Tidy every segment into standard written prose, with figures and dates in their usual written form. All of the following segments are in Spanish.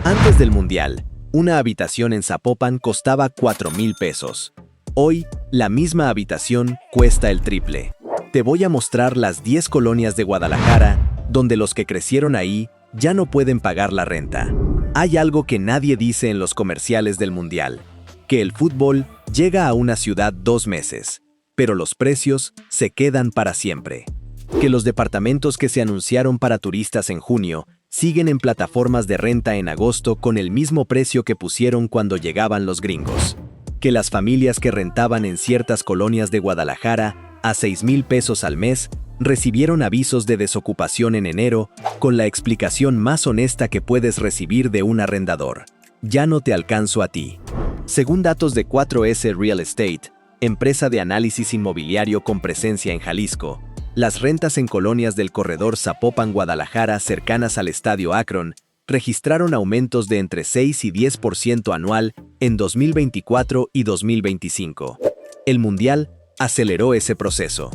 Antes del Mundial, una habitación en Zapopan costaba 4,000 pesos. Hoy, la misma habitación cuesta el triple. Te voy a mostrar las 10 colonias de Guadalajara, donde los que crecieron ahí ya no pueden pagar la renta. Hay algo que nadie dice en los comerciales del Mundial, que el fútbol llega a una ciudad 2 meses, pero los precios se quedan para siempre. Que los departamentos que se anunciaron para turistas en junio siguen en plataformas de renta en agosto con el mismo precio que pusieron cuando llegaban los gringos. Que las familias que rentaban en ciertas colonias de Guadalajara a 6,000 pesos al mes recibieron avisos de desocupación en enero con la explicación más honesta que puedes recibir de un arrendador: ya no te alcanzo a ti. Según datos de 4S Real Estate, empresa de análisis inmobiliario con presencia en Jalisco, las rentas en colonias del corredor Zapopan-Guadalajara cercanas al Estadio Akron registraron aumentos de entre 6 y 10% anual en 2024 y 2025. El Mundial aceleró ese proceso.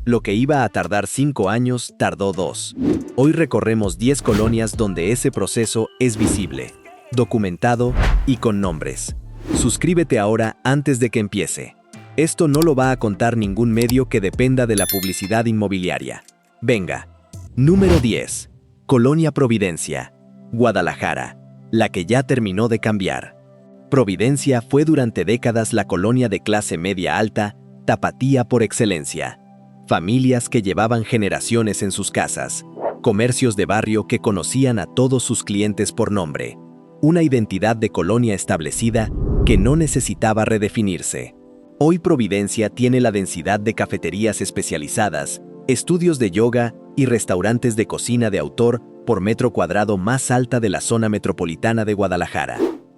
Lo que iba a tardar 5 años, tardó 2. Hoy recorremos 10 colonias donde ese proceso es visible, documentado y con nombres. Suscríbete ahora antes de que empiece. Esto no lo va a contar ningún medio que dependa de la publicidad inmobiliaria. Venga. Número 10. Colonia Providencia, Guadalajara, la que ya terminó de cambiar. Providencia fue durante décadas la colonia de clase media alta, tapatía por excelencia. Familias que llevaban generaciones en sus casas, comercios de barrio que conocían a todos sus clientes por nombre. Una identidad de colonia establecida que no necesitaba redefinirse. Hoy Providencia tiene la densidad de cafeterías especializadas, estudios de yoga y restaurantes de cocina de autor por metro cuadrado más alta de la zona metropolitana de Guadalajara.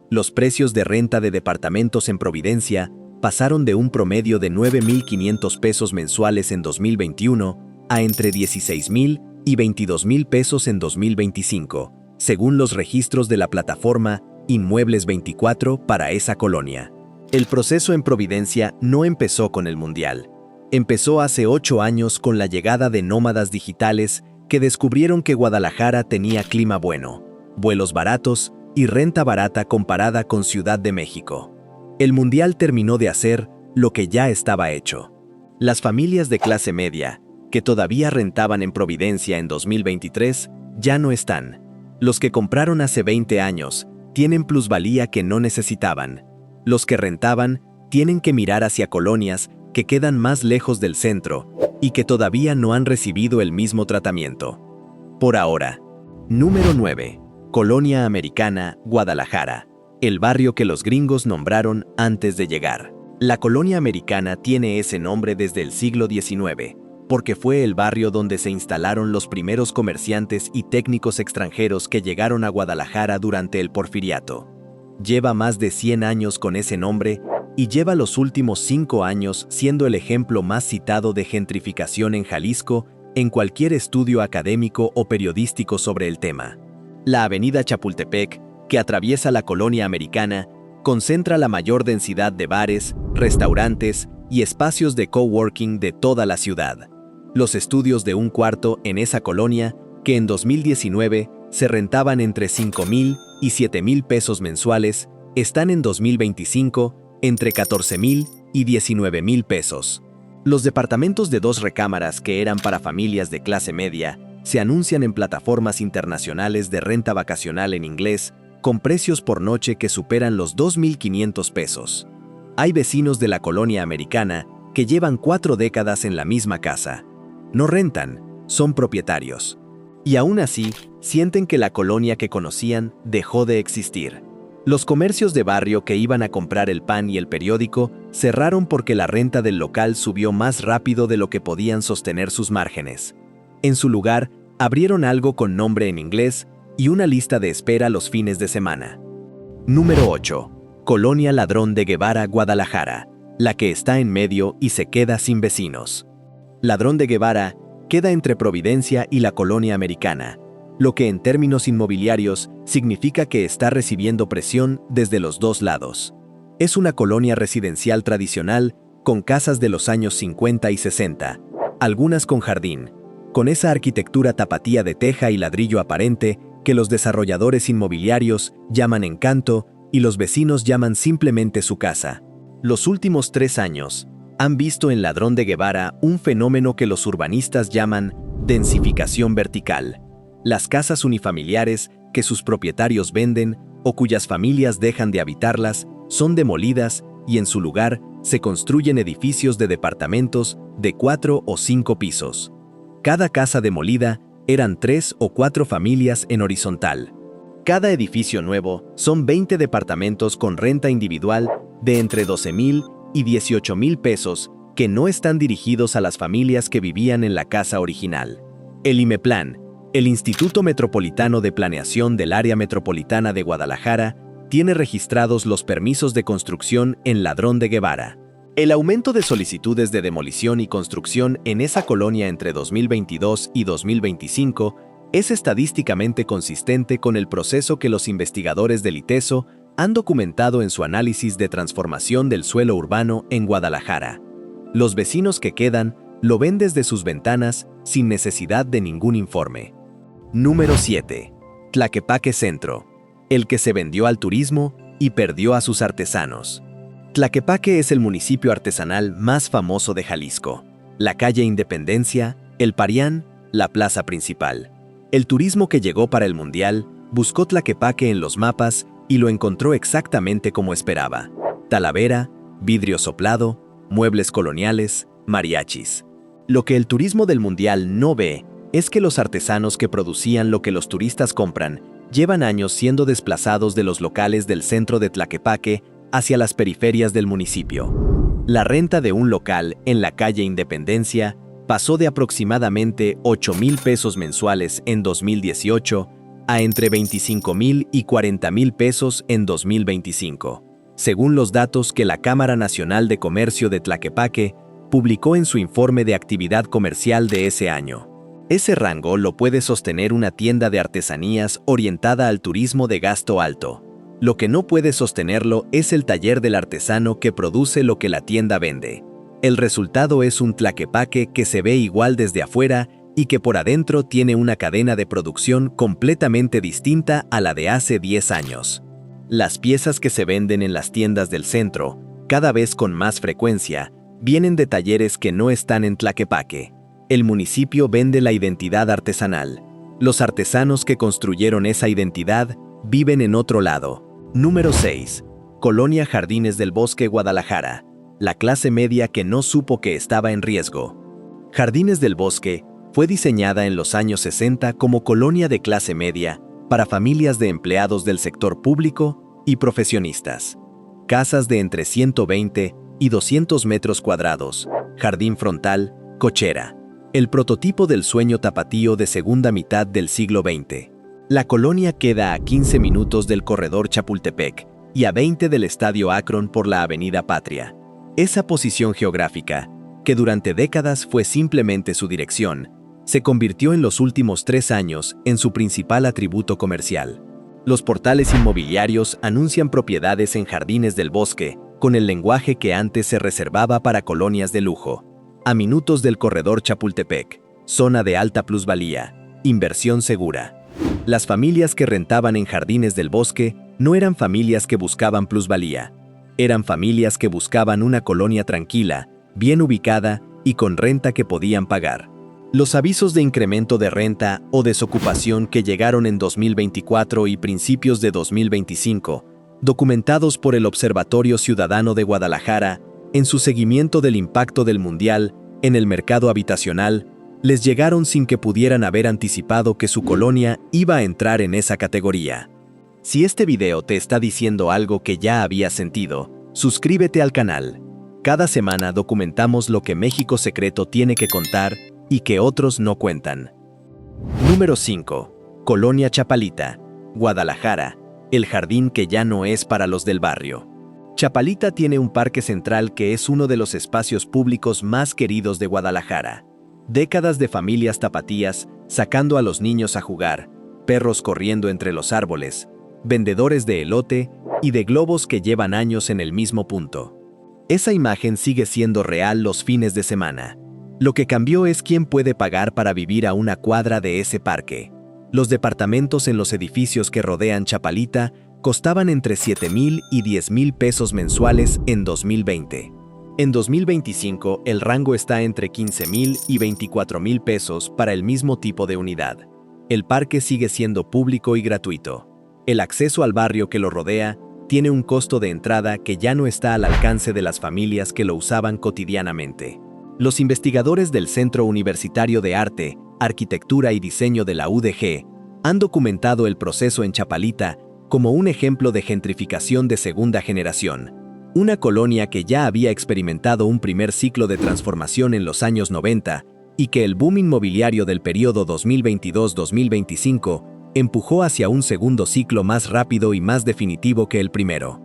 Los precios de renta de departamentos en Providencia pasaron de un promedio de 9,500 pesos mensuales en 2021 a entre 16,000 y 22,000 pesos en 2025, según los registros de la plataforma Inmuebles 24 para esa colonia. El proceso en Providencia no empezó con el Mundial. Empezó hace 8 años con la llegada de nómadas digitales que descubrieron que Guadalajara tenía clima bueno, vuelos baratos y renta barata comparada con Ciudad de México. El Mundial terminó de hacer lo que ya estaba hecho. Las familias de clase media, que todavía rentaban en Providencia en 2023, ya no están. Los que compraron hace 20 años tienen plusvalía que no necesitaban. Los que rentaban tienen que mirar hacia colonias que quedan más lejos del centro y que todavía no han recibido el mismo tratamiento. Por ahora. Número 9. Colonia Americana, Guadalajara, el barrio que los gringos nombraron antes de llegar. La Colonia Americana tiene ese nombre desde el siglo XIX, porque fue el barrio donde se instalaron los primeros comerciantes y técnicos extranjeros que llegaron a Guadalajara durante el Porfiriato. Lleva más de 100 años con ese nombre y lleva los últimos 5 años siendo el ejemplo más citado de gentrificación en Jalisco en cualquier estudio académico o periodístico sobre el tema. La avenida Chapultepec, que atraviesa la Colonia Americana, concentra la mayor densidad de bares, restaurantes y espacios de coworking de toda la ciudad. Los estudios de un cuarto en esa colonia, que en 2019 se rentaban entre 5,000 y 7,000 pesos mensuales, están en 2025 entre 14,000 y 19,000 pesos. Los departamentos de 2 recámaras que eran para familias de clase media se anuncian en plataformas internacionales de renta vacacional en inglés con precios por noche que superan los 2,500 pesos. Hay vecinos de la Colonia Americana que llevan 4 décadas en la misma casa. No rentan, son propietarios. Y aún así, sienten que la colonia que conocían dejó de existir. Los comercios de barrio que iban a comprar el pan y el periódico cerraron porque la renta del local subió más rápido de lo que podían sostener sus márgenes. En su lugar, abrieron algo con nombre en inglés y una lista de espera los fines de semana. Número 8. Colonia Ladrón de Guevara, Guadalajara, la que está en medio y se queda sin vecinos. Ladrón de Guevara queda entre Providencia y la Colonia Americana, lo que en términos inmobiliarios significa que está recibiendo presión desde los 2 lados. Es una colonia residencial tradicional con casas de los años 50 y 60, algunas con jardín, con esa arquitectura tapatía de teja y ladrillo aparente que los desarrolladores inmobiliarios llaman encanto y los vecinos llaman simplemente su casa. Los últimos 3 años han visto en Ladrón de Guevara un fenómeno que los urbanistas llaman densificación vertical. Las casas unifamiliares que sus propietarios venden o cuyas familias dejan de habitarlas son demolidas y en su lugar se construyen edificios de departamentos de 4 o 5 pisos. Cada casa demolida eran 3 o 4 familias en horizontal. Cada edificio nuevo son 20 departamentos con renta individual de entre 12,000 y 18,000 pesos que no están dirigidos a las familias que vivían en la casa original. El IMEPLAN, el Instituto Metropolitano de Planeación del Área Metropolitana de Guadalajara, tiene registrados los permisos de construcción en Ladrón de Guevara. El aumento de solicitudes de demolición y construcción en esa colonia entre 2022 y 2025 es estadísticamente consistente con el proceso que los investigadores del ITESO han documentado en su análisis de transformación del suelo urbano en Guadalajara. Los vecinos que quedan lo ven desde sus ventanas sin necesidad de ningún informe. Número 7. Tlaquepaque Centro, el que se vendió al turismo y perdió a sus artesanos. Tlaquepaque es el municipio artesanal más famoso de Jalisco. La calle Independencia, el Parián, la plaza principal. El turismo que llegó para el Mundial buscó Tlaquepaque en los mapas y lo encontró exactamente como esperaba. Talavera, vidrio soplado, muebles coloniales, mariachis. Lo que el turismo del Mundial no ve es que los artesanos que producían lo que los turistas compran llevan años siendo desplazados de los locales del centro de Tlaquepaque hacia las periferias del municipio. La renta de un local en la calle Independencia pasó de aproximadamente 8,000 pesos mensuales en 2018 a entre 25,000 y 40,000 pesos en 2025, según los datos que la Cámara Nacional de Comercio de Tlaquepaque publicó en su informe de actividad comercial de ese año. Ese rango lo puede sostener una tienda de artesanías orientada al turismo de gasto alto. Lo que no puede sostenerlo es el taller del artesano que produce lo que la tienda vende. El resultado es un Tlaquepaque que se ve igual desde afuera y que por adentro tiene una cadena de producción completamente distinta a la de hace 10 años. Las piezas que se venden en las tiendas del centro, cada vez con más frecuencia, vienen de talleres que no están en Tlaquepaque. El municipio vende la identidad artesanal. Los artesanos que construyeron esa identidad viven en otro lado. Número 6. Colonia Jardines del Bosque, Guadalajara. La clase media que no supo que estaba en riesgo. Jardines del Bosque fue diseñada en los años 60 como colonia de clase media para familias de empleados del sector público y profesionistas. Casas de entre 120 y 200 metros cuadrados, jardín frontal, cochera. El prototipo del sueño tapatío de segunda mitad del siglo XX. La colonia queda a 15 minutos del corredor Chapultepec y a 20 del Estadio Akron por la Avenida Patria. Esa posición geográfica, que durante décadas fue simplemente su dirección, se convirtió en los últimos 3 años en su principal atributo comercial. Los portales inmobiliarios anuncian propiedades en Jardines del Bosque con el lenguaje que antes se reservaba para colonias de lujo. A minutos del corredor Chapultepec, zona de alta plusvalía, inversión segura. Las familias que rentaban en Jardines del Bosque no eran familias que buscaban plusvalía. Eran familias que buscaban una colonia tranquila, bien ubicada y con renta que podían pagar. Los avisos de incremento de renta o desocupación que llegaron en 2024 y principios de 2025, documentados por el Observatorio Ciudadano de Guadalajara en su seguimiento del impacto del Mundial en el mercado habitacional, les llegaron sin que pudieran haber anticipado que su colonia iba a entrar en esa categoría. Si este video te está diciendo algo que ya habías sentido, suscríbete al canal. Cada semana documentamos lo que México Secreto tiene que contar y que otros no cuentan. Número 5. Colonia Chapalita, Guadalajara, el jardín que ya no es para los del barrio. Chapalita tiene un parque central que es uno de los espacios públicos más queridos de Guadalajara. Décadas de familias tapatías sacando a los niños a jugar, perros corriendo entre los árboles, vendedores de elote y de globos que llevan años en el mismo punto. Esa imagen sigue siendo real los fines de semana. Lo que cambió es quién puede pagar para vivir a una cuadra de ese parque. Los departamentos en los edificios que rodean Chapalita costaban entre 7,000 y 10,000 pesos mensuales en 2020. En 2025, el rango está entre 15,000 y 24,000 pesos para el mismo tipo de unidad. El parque sigue siendo público y gratuito. El acceso al barrio que lo rodea tiene un costo de entrada que ya no está al alcance de las familias que lo usaban cotidianamente. Los investigadores del Centro Universitario de Arte, Arquitectura y Diseño de la UDG han documentado el proceso en Chapalita como un ejemplo de gentrificación de segunda generación, una colonia que ya había experimentado un primer ciclo de transformación en los años 90 y que el boom inmobiliario del periodo 2022-2025 empujó hacia un segundo ciclo más rápido y más definitivo que el primero.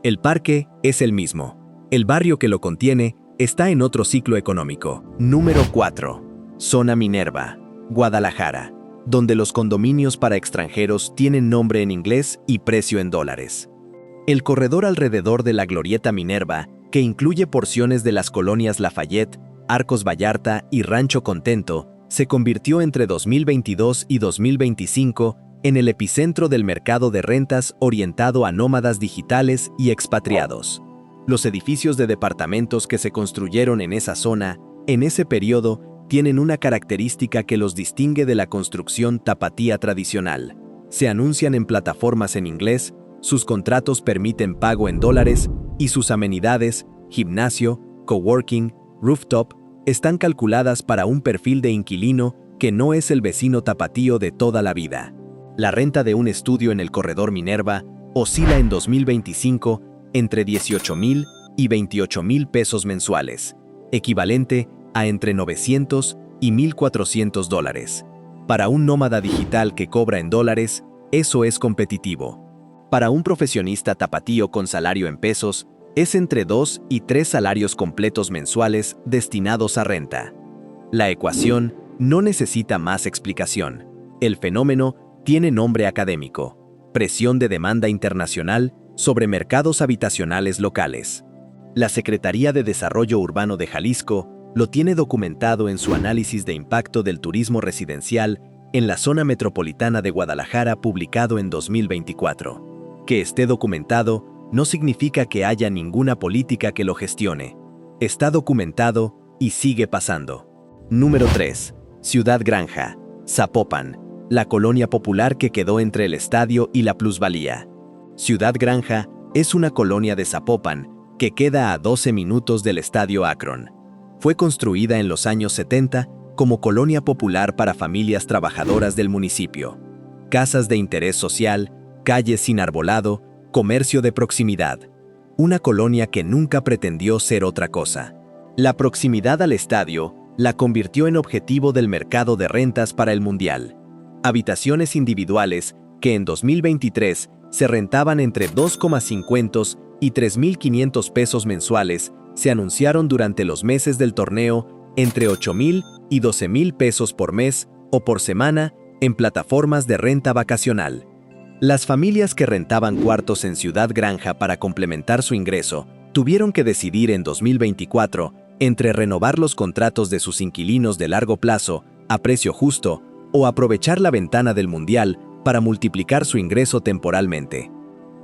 El parque es el mismo. El barrio que lo contiene está en otro ciclo económico. Número 4. Zona Minerva, Guadalajara, donde los condominios para extranjeros tienen nombre en inglés y precio en dólares. El corredor alrededor de la Glorieta Minerva, que incluye porciones de las colonias Lafayette, Arcos Vallarta y Rancho Contento, se convirtió entre 2022 y 2025 en el epicentro del mercado de rentas orientado a nómadas digitales y expatriados. Los edificios de departamentos que se construyeron en esa zona, en ese periodo, tienen una característica que los distingue de la construcción tapatía tradicional. Se anuncian en plataformas en inglés, sus contratos permiten pago en dólares y sus amenidades, gimnasio, coworking, rooftop, están calculadas para un perfil de inquilino que no es el vecino tapatío de toda la vida. La renta de un estudio en el corredor Minerva oscila en 2025 entre 18,000 y 28,000 pesos mensuales, equivalente a entre 900 y 1,400 dólares. Para un nómada digital que cobra en dólares, eso es competitivo. Para un profesionista tapatío con salario en pesos, es entre 2 y 3 salarios completos mensuales destinados a renta. La ecuación no necesita más explicación. El fenómeno tiene nombre académico: presión de demanda internacional sobre mercados habitacionales locales. La Secretaría de Desarrollo Urbano de Jalisco lo tiene documentado en su análisis de impacto del turismo residencial en la zona metropolitana de Guadalajara, publicado en 2024. Que esté documentado no significa que haya ninguna política que lo gestione. Está documentado y sigue pasando. Número 3. Ciudad Granja, Zapopan, la colonia popular que quedó entre el estadio y la plusvalía. Ciudad Granja es una colonia de Zapopan que queda a 12 minutos del estadio Akron. Fue construida en los años 70 como colonia popular para familias trabajadoras del municipio. Casas de interés social, calles sin arbolado, comercio de proximidad. Una colonia que nunca pretendió ser otra cosa. La proximidad al estadio la convirtió en objetivo del mercado de rentas para el Mundial. Habitaciones individuales que en 2023 se rentaban entre 2,50 y 3,500 pesos mensuales se anunciaron durante los meses del torneo entre 8,000 y 12,000 pesos por mes o por semana en plataformas de renta vacacional. Las familias que rentaban cuartos en Ciudad Granja para complementar su ingreso tuvieron que decidir en 2024 entre renovar los contratos de sus inquilinos de largo plazo a precio justo o aprovechar la ventana del Mundial para multiplicar su ingreso temporalmente.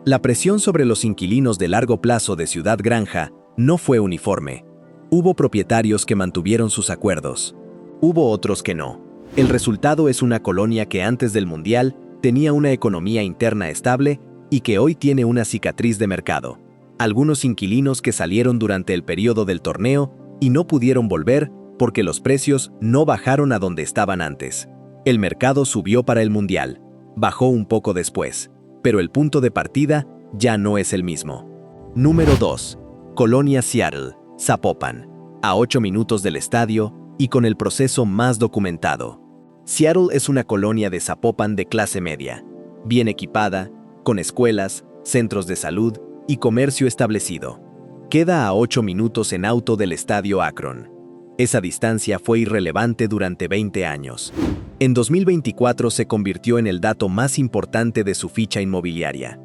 La presión sobre los inquilinos de largo plazo de Ciudad Granja no fue uniforme. Hubo propietarios que mantuvieron sus acuerdos. Hubo otros que no. El resultado es una colonia que antes del Mundial tenía una economía interna estable y que hoy tiene una cicatriz de mercado. Algunos inquilinos que salieron durante el periodo del torneo y no pudieron volver porque los precios no bajaron a donde estaban antes. El mercado subió para el Mundial, bajó un poco después, pero el punto de partida ya no es el mismo. Número 2. Colonia Seattle, Zapopan, a 8 minutos del estadio y con el proceso más documentado. Seattle es una colonia de Zapopan de clase media, bien equipada, con escuelas, centros de salud y comercio establecido. Queda a 8 minutos en auto del estadio Akron. Esa distancia fue irrelevante durante 20 años. En 2024 se convirtió en el dato más importante de su ficha inmobiliaria.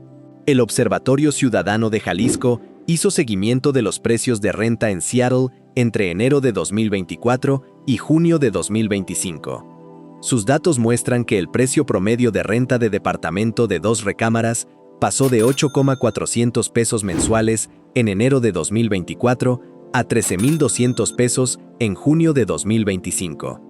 El Observatorio Ciudadano de Jalisco hizo seguimiento de los precios de renta en Seattle entre enero de 2024 y junio de 2025. Sus datos muestran que el precio promedio de renta de departamento de 2 recámaras pasó de 8,400 pesos mensuales en enero de 2024 a 13,200 pesos en junio de 2025.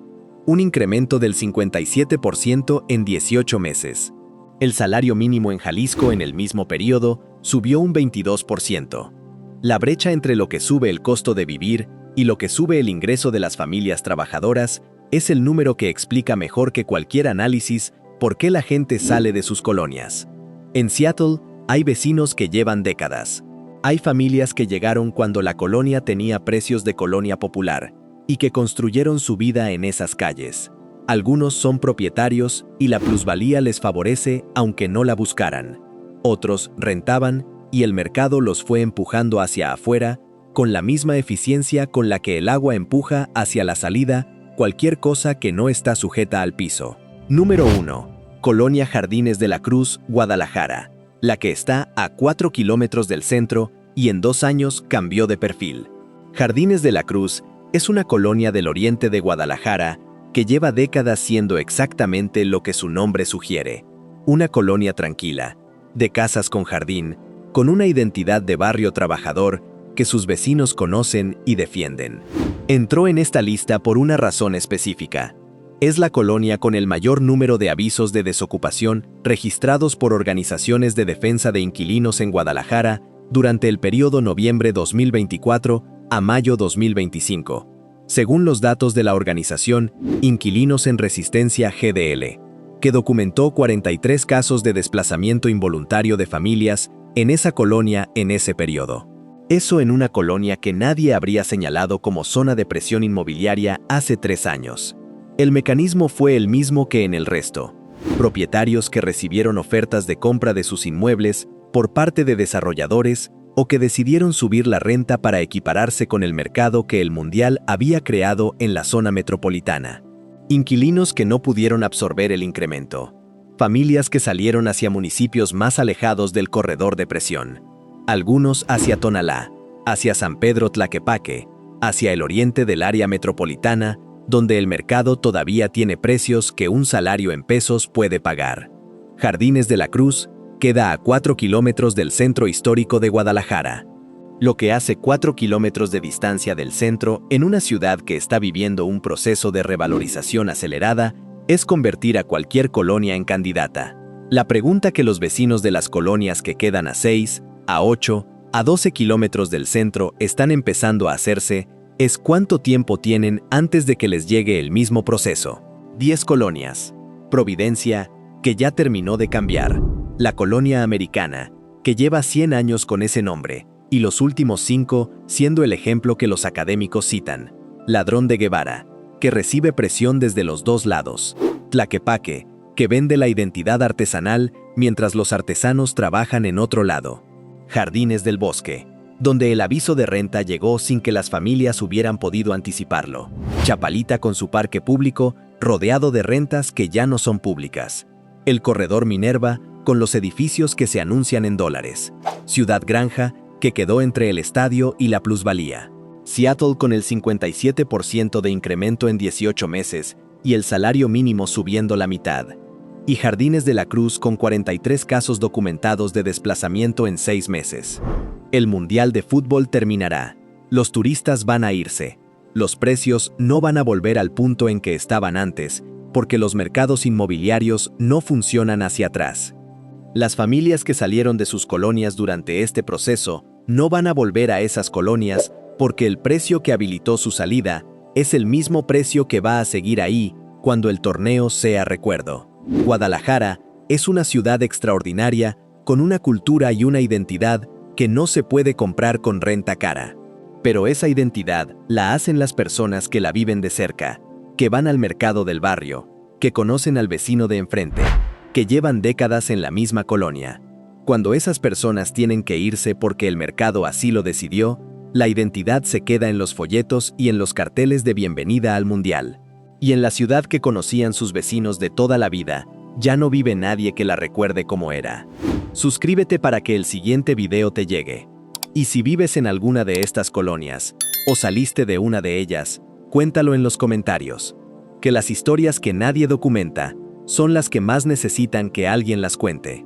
Un incremento del 57% en 18 meses. El salario mínimo en Jalisco en el mismo periodo subió un 22%. La brecha entre lo que sube el costo de vivir y lo que sube el ingreso de las familias trabajadoras es el número que explica mejor que cualquier análisis por qué la gente sale de sus colonias. En Seattle, hay vecinos que llevan décadas. Hay familias que llegaron cuando la colonia tenía precios de colonia popular y que construyeron su vida en esas calles. Algunos son propietarios y la plusvalía les favorece aunque no la buscaran. Otros rentaban y el mercado los fue empujando hacia afuera con la misma eficiencia con la que el agua empuja hacia la salida cualquier cosa que no está sujeta al piso. Número 1. Colonia Jardines de la Cruz, Guadalajara, la que está a 4 kilómetros del centro y en 2 años cambió de perfil. Jardines de la Cruz es una colonia del oriente de Guadalajara que lleva décadas siendo exactamente lo que su nombre sugiere, una colonia tranquila, de casas con jardín, con una identidad de barrio trabajador que sus vecinos conocen y defienden. Entró en esta lista por una razón específica. Es la colonia con el mayor número de avisos de desocupación registrados por organizaciones de defensa de inquilinos en Guadalajara durante el periodo noviembre 2024 a mayo 2025, según los datos de la organización Inquilinos en Resistencia GDL, que documentó 43 casos de desplazamiento involuntario de familias en esa colonia en ese periodo. Eso en una colonia que nadie habría señalado como zona de presión inmobiliaria hace 3 años. El mecanismo fue el mismo que en el resto. Propietarios que recibieron ofertas de compra de sus inmuebles por parte de desarrolladores o que decidieron subir la renta para equipararse con el mercado que el Mundial había creado en la zona metropolitana. Inquilinos que no pudieron absorber el incremento. Familias que salieron hacia municipios más alejados del corredor de presión. Algunos hacia Tonalá, hacia San Pedro Tlaquepaque, hacia el oriente del área metropolitana, donde el mercado todavía tiene precios que un salario en pesos puede pagar. Jardines de la Cruz queda a 4 kilómetros del centro histórico de Guadalajara, lo que hace 4 kilómetros de distancia del centro en una ciudad que está viviendo un proceso de revalorización acelerada es convertir a cualquier colonia en candidata. La pregunta que los vecinos de las colonias que quedan a 6, a 8, a 12 kilómetros del centro están empezando a hacerse es cuánto tiempo tienen antes de que les llegue el mismo proceso. 10 colonias. Providencia, que ya terminó de cambiar. La colonia americana, que lleva 100 años con ese nombre, y los últimos 5 siendo el ejemplo que los académicos citan. Ladrón de Guevara, que recibe presión desde los 2 lados. Tlaquepaque, que vende la identidad artesanal mientras los artesanos trabajan en otro lado. Jardines del Bosque, donde el aviso de renta llegó sin que las familias hubieran podido anticiparlo. Chapalita con su parque público, rodeado de rentas que ya no son públicas. El corredor Minerva, con los edificios que se anuncian en dólares. Ciudad Granja, que quedó entre el estadio y la plusvalía. Seattle con el 57% de incremento en 18 meses y el salario mínimo subiendo la mitad. Y Jardines de la Cruz con 43 casos documentados de desplazamiento en 6 meses. El Mundial de Fútbol terminará. Los turistas van a irse. Los precios no van a volver al punto en que estaban antes, porque los mercados inmobiliarios no funcionan hacia atrás. Las familias que salieron de sus colonias durante este proceso no van a volver a esas colonias porque el precio que habilitó su salida es el mismo precio que va a seguir ahí cuando el torneo sea recuerdo. Guadalajara es una ciudad extraordinaria con una cultura y una identidad que no se puede comprar con renta cara. Pero esa identidad la hacen las personas que la viven de cerca, que van al mercado del barrio, que conocen al vecino de enfrente, que llevan décadas en la misma colonia. Cuando esas personas tienen que irse porque el mercado así lo decidió, la identidad se queda en los folletos y en los carteles de bienvenida al Mundial. Y en la ciudad que conocían sus vecinos de toda la vida, ya no vive nadie que la recuerde como era. Suscríbete para que el siguiente video te llegue. Y si vives en alguna de estas colonias, o saliste de una de ellas, cuéntalo en los comentarios. porque las historias que nadie documenta son las que más necesitan que alguien las cuente.